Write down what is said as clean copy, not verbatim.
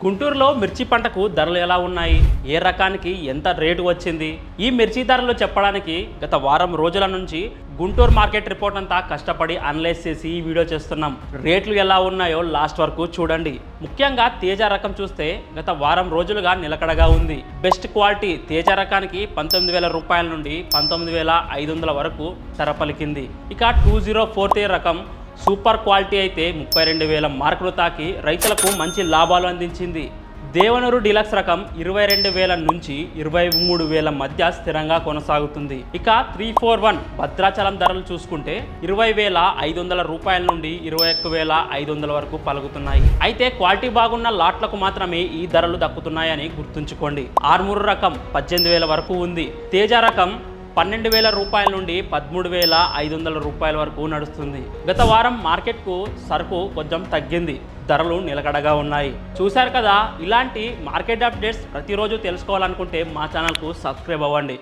గుంటూరులో మిర్చి పంటకు ధరలు ఎలా ఉన్నాయి, ఏ రకానికి ఎంత రేటు వచ్చింది, ఈ మిర్చి ధరలు చెప్పడానికి గత వారం రోజుల నుంచి గుంటూరు మార్కెట్ రిపోర్ట్ అంతా కష్టపడి అనలైజ్ చేసి ఈ వీడియో చేస్తున్నాం. రేట్లు ఎలా ఉన్నాయో లాస్ట్ వరకు చూడండి. ముఖ్యంగా తేజ రకం చూస్తే గత వారం రోజులుగా నిలకడగా ఉంది. బెస్ట్ క్వాలిటీ తేజ రకానికి 19,000 రూపాయల నుండి 19,500 వరకు ధర పలికింది. ఇక 2043 రకం సూపర్ క్వాలిటీ అయితే 32,000 మార్కులు తాకి రైతులకు మంచి లాభాలు అందించింది. దేవనూరు డీలక్స్ రకం 22,000 నుంచి 23,000 మధ్య స్థిరంగా కొనసాగుతుంది. ఇక 341 భద్రాచలం ధరలు చూసుకుంటే 20,500 రూపాయల నుండి 21,500 వరకు పలుకుతున్నాయి. అయితే క్వాలిటీ బాగున్న లాట్లకు మాత్రమే ఈ ధరలు దక్కుతున్నాయని గుర్తుంచుకోండి. ఆర్మూరు రకం 18,000 వరకు ఉంది. తేజ రకం 12,000 రూపాయల నుండి 13,500 రూపాయల వరకు నడుస్తుంది. గత వారం మార్కెట్కు సరుకు కొంచెం తగ్గింది, ధరలు నిలకడగా ఉన్నాయి. చూశారు కదా, ఇలాంటి మార్కెట్ అప్డేట్స్ ప్రతిరోజు తెలుసుకోవాలనుకుంటే మా ఛానల్కు సబ్స్క్రైబ్ అవ్వండి.